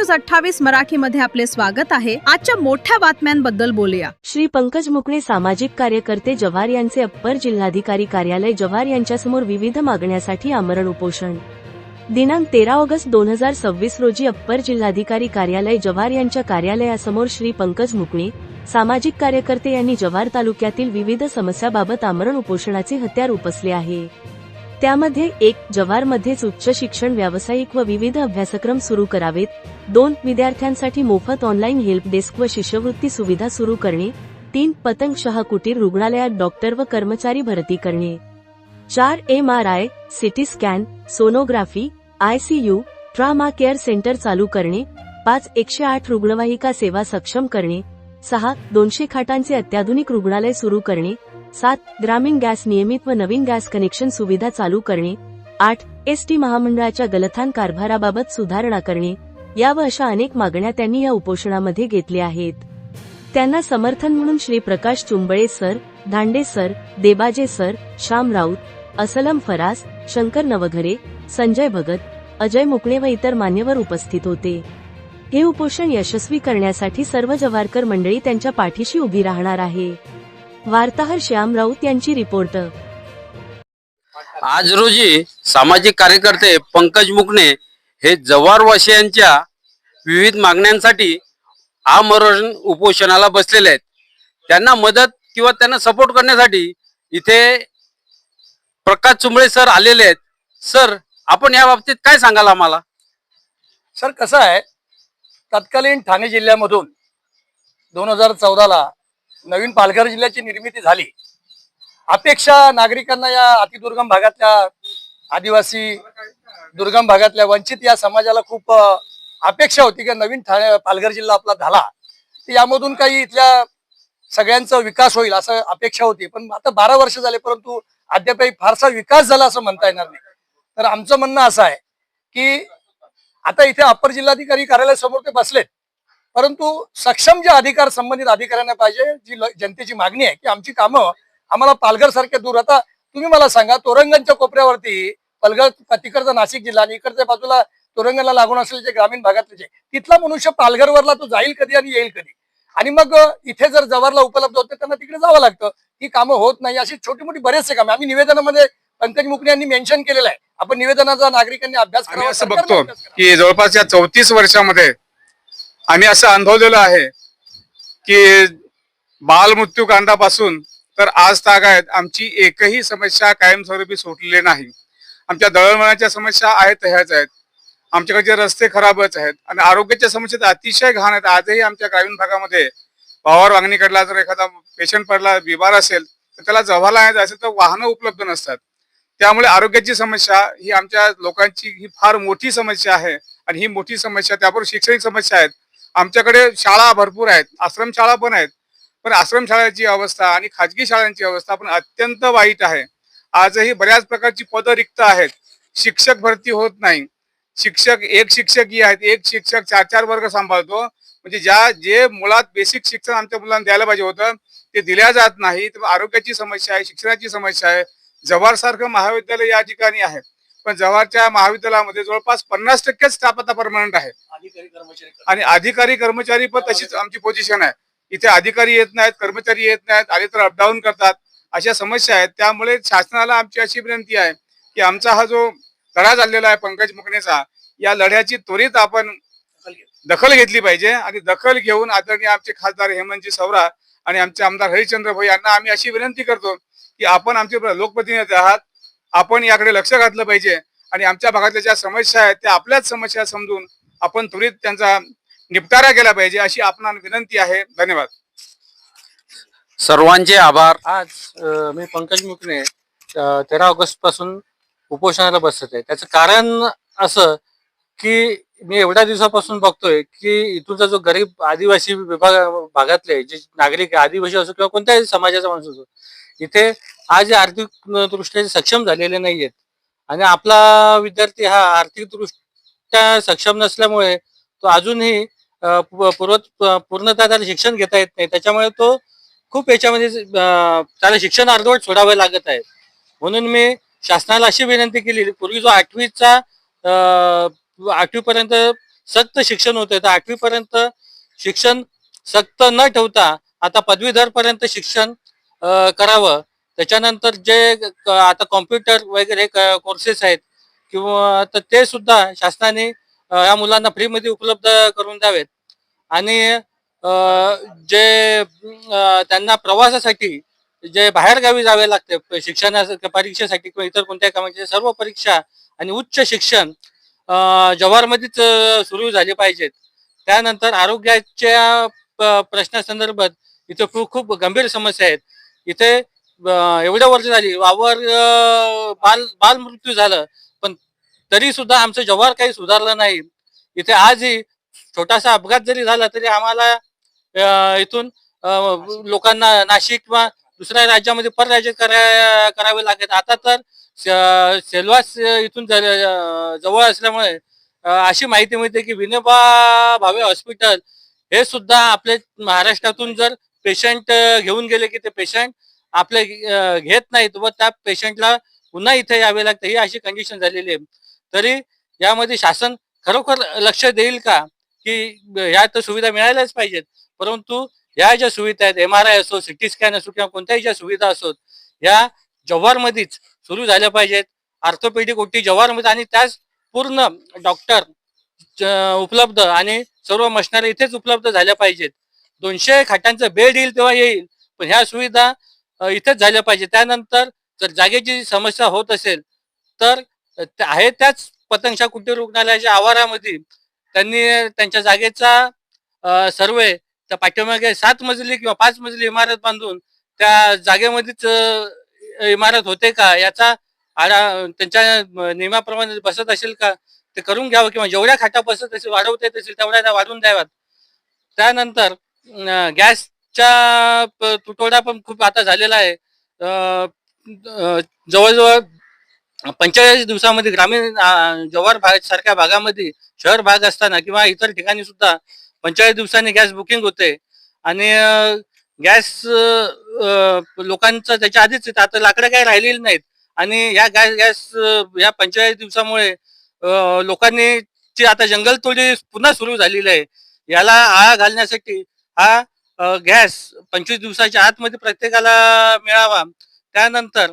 28 मराठीमध्ये आपले स्वागत आहे। आजच्या मोठ्या बातम्यांबद्दल बोलूया। श्री पंकज मुकणे सामाजिक कार्यकर्ते जव्हार यांचे अप्पर जिल्हाधिकारी कार्यालय जव्हार यांच्यासमोर विविध मागण्यासाठी आमरण उपोषण। दिनांक 13 ऑगस्ट 2026 रोजी अप्पर जिल्हाधिकारी कार्यालय जव्हार यांच्या कार्यालयासमोर श्री पंकज मुकणे सामाजिक कार्यकर्ते यांनी जव्हार तालुक्यातील विविध समस्याबाबत आमरण उपोषणाचे हत्यार उपसले आहे। त्यामध्ये 1. जव्हारमध्येच उच्च शिक्षण व्यावसायिक व विविध अभ्यासक्रम सुरू करावेत। 2. विद्यार्थ्यांसाठी मोफत ऑनलाईन हेल्प डेस्क व शिष्यवृत्ती सुविधा सुरू करणे। 3. पतंग शहा कुटीर रुग्णालयात डॉक्टर व कर्मचारी भरती करणे। 4. MRI, CT scan, sonography, ICU, trauma care centre चालू करणे। 5. 108 रुग्णवाहिका सेवा सक्षम करणे। 6. 200 खाटांचे अत्याधुनिक रुग्णालय सुरू करणे। 7. ग्रामीण गॅस नियमित व नवीन गॅस कनेक्शन सुविधा चालू करणे। 8. ST महामंडळाच्या गलथान कारभाराबाबत सुधारणा करणे। या व अशा अनेक मागण्या त्यांनी या उपोषणामध्ये घेतल्या आहेत। त्यांना समर्थन म्हणून Shri Prakash Chumbale sir, Dhande sir, Debaje sir, Shyam Raut, Aslam Faras, Shankar Navghare, Sanjay Bhagat, Ajay मुकणे व इतर मान्यवर उपस्थित होते। हे उपोषण यशस्वी करण्यासाठी सर्व जव्हारकर मंडळी त्यांच्या पाठीशी उभी राहणार आहे। वार्ताहर श्याम राऊत यांची रिपोर्ट। आज रोजी सामाजिक कार्यकर्ते पंकज मुकणे हे जव्हारवासियांच्या विविध मागण्यांसाठी आमरण उपोषणाला बसलेले आहेत। त्यांना मदत किंवा त्यांना सपोर्ट करण्यासाठी इथे प्रकाश चुंबळे सर आलेले आहेत। सर, आपण या बाबतीत काय सांगाल आम्हाला? सर, कसं आहे, तत्कालीन ठाणे जिल्ह्यामधून 2014ला नवीन पालघर जिल्ह्याची निर्मिती झाली। अपेक्षा नागरिकांना या अतिदुर्गम भागातल्या आदिवासी दुर्गम भागातल्या वंचित या समाजाला खूप अपेक्षा होती की नवीन पालघर जिल्हा आपला झाला तर यामधून काही इथल्या सगळ्यांचा विकास होईल असं अपेक्षा होती। पण आता 12 वर्ष झाले परंतु अद्यापही फारसा विकास झाला असं म्हणता येणार नाही। तर आमचं म्हणणं असं आहे की आता इथे अप्पर जिल्हाधिकारी कार्यालयासमोर ते बसलेत, परंतु सक्षम जे अधिकार संबंधित अधिकाऱ्यांना पाहिजे, जी जनतेची मागणी आहे की आमची कामं आम्हाला पालघर सारख्या दूर, आता तुम्ही मला सांगा, तोरंगणच्या कोपऱ्यावरती पालघर तिकडचा नाशिक जिल्हा आणि इकडच्या बाजूला तोरंगणला लागून असलेले जे ग्रामीण भागातले जे तिथला मनुष्य पालघरवरला तो जाईल कधी आणि येईल कधी? आणि मग इथे जर जव्हारला उपलब्ध होते त्यांना तिकडे जावं लागतं। ही कामं होत नाही। अशी छोटी मोठी बरेचसे कामं आम्ही निवेदनामध्ये पंकज मुकणे यांनी मेन्शन केलेलं आहे। आपण निवेदनाचा नागरिकांनी अभ्यास करावा। असं बघतो की जवळपास या 34 वर्षामध्ये आम्ही असं अनुभवलेलं आहे की बालमृत्यू कांडापासून तर आज तागायत आमची एकही समस्या कायमस्वरूपी सुटलेली नाही। आमच्या दळणवळणाच्या समस्या आहेत ह्याच आहेत, आमच्याकडचे रस्ते खराबच आहेत आणि आरोग्याच्या समस्या अतिशय घाण आहेत। आजही आमच्या ग्रामीण भागामध्ये पवार वांगणीकडला जर एखादा पेशंट पडला, बिमार असेल तर त्याला जव्हारला यायचं असेल तर वाहनं उपलब्ध नसतात। त्यामुळे आरोग्याची समस्या ही आमच्या लोकांची ही फार मोठी समस्या आहे आणि ही मोठी समस्या, त्याबरोबर शैक्षणिक समस्या आहेत। आमच्याकडे शाळा भरपूर आहेत, आश्रमशाळा पण आहेत, पण आश्रमशाळेची अवस्था आणि खाजगी शाळांची अवस्था पण अत्यंत वाईट आहे। आजही बऱ्याच प्रकारची पदं रिक्त आहेत, शिक्षक भरती होत नाही। एक शिक्षक आहेत, एक शिक्षक 4-4 वर्ग सांभाळतो, म्हणजे जे मुळात बेसिक शिक्षण आमच्या मुलांना द्यायला पाहिजे होतं ते दिल्या जात नाही। तर आरोग्याची समस्या आहे, शिक्षणाची समस्या आहे। जव्हार सारखं महाविद्यालय या ठिकाणी आहे, पण जव्हारच्या महाविद्यालयामध्ये जवळपास 50% स्टाफ आता परमनंट आहे आणि अधिकारी कर्मचारी पण तशीच आमची पोझिशन आहे। इथे अधिकारी येत नाहीत, कर्मचारी येत नाहीत, आले तर अपडाऊन करतात, अशा समस्या आहेत। त्यामुळे शासनाला आमची अशी विनंती आहे की आमचा हा जो लढा चाललेला आहे पंकज मुकणेचा, या लढ्याची त्वरित आपण दखल घेतली पाहिजे आणि दखल घेऊन आदरणीय आमचे खासदार हेमंतजी सवरा आणि आमचे आमदार हरिश्चंद्र भाई यांना आम्ही अशी विनंती करतो की आपण आमचे लोकप्रतिनिधी आहात, आपण याकडे लक्ष घातलं पाहिजे आणि आमच्या भागातल्या ज्या समस्या आहेत त्या आपल्याच समस्या समजून आपण त्वरित त्यांचा निपटारा केला पाहिजे अशी आपणाला विनंती आहे। धन्यवाद। सर्वांचे आभार। आज मी पंकज मुकणे 13 ऑगस्ट पासून उपोषणाला बसत आहे। त्याचं कारण असं की मी एवढ्या दिवसापासून बघतोय की इथूनचा जो गरीब आदिवासी भागातले जे नागरिक आदिवासी असो किंवा कोणत्याही समाजाचा माणूस असो, इथे आज आर्थिक दृष्ट्या सक्षम झालेले नाहीयेत आणि आपला विद्यार्थी हा आर्थिक दृष्ट्या सक्षम नसल्यामुळे तो अजूनही पूर्णतः त्याला शिक्षण घेता येत नाही। त्याच्यामुळे तो खूप याच्यामध्ये त्याला शिक्षण अर्धवट सोडावे लागत आहे। म्हणून मी शासनाला अशी विनंती केली, पूर्वी जो 8वी पर्यंत सक्त शिक्षण होते, तर 8वी पर्यंत शिक्षण सक्त न ठेवता आता पदवीधर पर्यंत शिक्षण करावं. त्याच्यानंतर जे आता कॉम्प्युटर वगैरे कोर्सेस आहेत किंवा तर ते सुद्धा शासनाने या मुलांना फ्रीमध्ये उपलब्ध करून द्यावेत. आणि जे त्यांना प्रवासासाठी जे बाहेरगावी जावे लागते परीक्षेसाठी किंवा इतर कोणत्याही कामाचे सर्व परीक्षा आणि उच्च शिक्षण जव्हारमध्येच सुरू झाले पाहिजेत. त्यानंतर आरोग्याच्या प्रश्नासंदर्भात इथे खूप खूप गंभीर समस्या आहेत. इथे एवढ्या वर्ष झाली वावर बाल मृत्यू झालं, पण तरी सुद्धा आमचं जव्हार काही सुधारलं नाही. इथे आजही छोटासा अपघात जरी झाला तरी आम्हाला इथून लोकांना नाशिक किंवा दुसऱ्या राज्यामध्ये परराज्य करावे लागत. आता तर सेल्वास इथून जवळ असल्यामुळे अशी माहिती मिळते की विनोबा भावे हॉस्पिटल हे सुद्धा आपले महाराष्ट्रातून जर पेशंट घेऊन गेले की ते पेशंट आपले घेत नाहीत व त्या पेशंटला पुन्हा इथे यावे लागते, ही अशी कंडिशन झालेली आहे. तरी यामध्ये शासन खरोखर लक्ष देईल का की या तर सुविधा मिळायलाच पाहिजेत, परंतु या ज्या सुविधा आहेत MRI असो, सिटी स्कॅन असो किंवा कोणत्याही ज्या सुविधा असोत या जव्हारमध्येच सुरू झाल्या पाहिजेत. ऑर्थोपेडिक ओटी जव्हारमध्ये आणि त्याच पूर्ण डॉक्टर उपलब्ध आणि सर्व मशिनरी इथेच उपलब्ध झाल्या पाहिजेत. 200 खाटांचं बेड येईल तेव्हा येईल, पण ह्या सुविधा इथेच झाल्या पाहिजे. त्यानंतर जर जागेची समस्या होत असेल तर आहे त्याच पतंगशा कुटीर रुग्णालयाच्या आवारामध्ये त्यांनी त्यांच्या जागेचा सर्वे त्या पाठीमागे 7 मजली किंवा 5 मजली इमारत बांधून त्या जागेमध्येच इमारत होते का याचा त्यांच्या नियमाप्रमाणे बसत असेल का ते करून घ्यावं, किंवा जेवढ्या खाटा बसत असेल वाढवता येत असेल तेवढ्या त्या वाढवून द्याव्यात. त्यानंतर गॅसचा तुटवडा पण खूप आता झालेला आहे. जवळजवळ 45 दिवसामध्ये ग्रामीण जव्हार भाग सारख्या भागामध्ये शहर भाग असताना किंवा इतर ठिकाणी सुद्धा 45 दिवसांनी गॅस बुकिंग होते. आणि गॅस लोकांचं त्याच्या आधीच आता लाकडं काही राहिलेली नाहीत. आणि या गॅस या 45 दिवसामुळे लोकांनी ची आता जंगलतोडी पुन्हा सुरू झालेली आहे. याला आळा घालण्यासाठी हा गॅस 25 दिवसाच्या आतमध्ये प्रत्येकाला मिळावा. त्यानंतर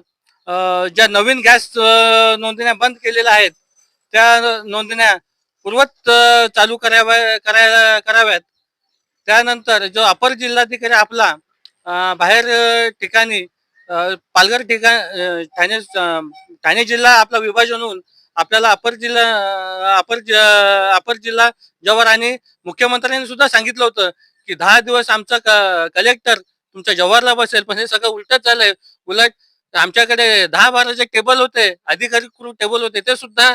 ज्या नवीन गॅस नोंदण्या बंद केलेल्या आहेत त्या नोंदण्या पूर्वत चालू कराव्यात. त्यानंतर जो अपर जिल्हाधिकारी आपला बाहेर ठिकाणी पालघर ठाणे जिल्हा आपला विभाजन होऊन आपल्याला अपर जिल्हा जव्हार आणि मुख्यमंत्र्यांनी सुद्धा सांगितलं होतं की 10 दिवस आमचा कलेक्टर तुमच्या जव्हारला बसेल, पण हे सगळं उलटच झालंय. उलट आमच्याकडे 10-12 टेबल होते, अधिकारी टेबल होते, ते सुद्धा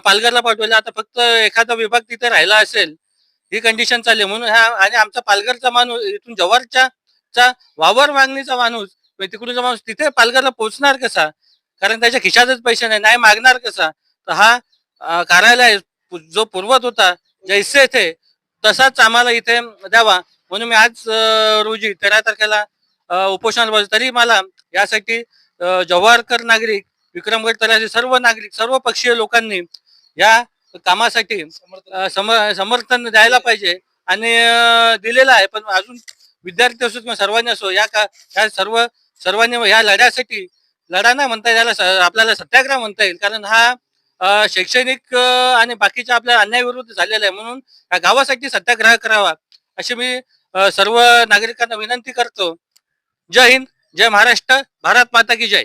पालघरला पाठवले. आता फक्त एखादा विभाग तिथे राहिला असेल, ही कंडिशन चालली. म्हणून आणि आमचा पालघरचा माणूस इथून जव्हारच्या वावर मागणीचा माणूस तिकडूनचा माणूस तिथे पालघरला पोहोचणार कसा, कारण त्याच्या खिशातच पैसे नाही मागणार कसा. तर हा कार्यालय जो पूर्वत होता जैसे थे तसाच आम्हाला इथे द्यावा, म्हणून मी आज रोजी 13 तारखेला उपोषणाला बसलो. तरी मला यासाठी जव्हारकर नागरिक, विक्रमगड तलाठी सर्व नागरिक, सर्व पक्षीय लोकांनी या कामासाठी समर्थन द्यायला पाहिजे आणि दिलेलं आहे. पण अजून विद्यार्थी असो किंवा सर्वांनी असो या सर्वांनी या लढ्यासाठी लढा नाही म्हणता येईल, याला आपल्याला सत्याग्रह म्हणता येईल. कारण हा शैक्षणिक आणि बाकीच्या आपल्या अन्यायाविरुद्ध झालेला आहे. म्हणून या गावासाठी सत्याग्रह करावा अशी मी सर्व नागरिकांना विनंती करतो. जय हिंद, जय महाराष्ट्र, भारत माता की जय.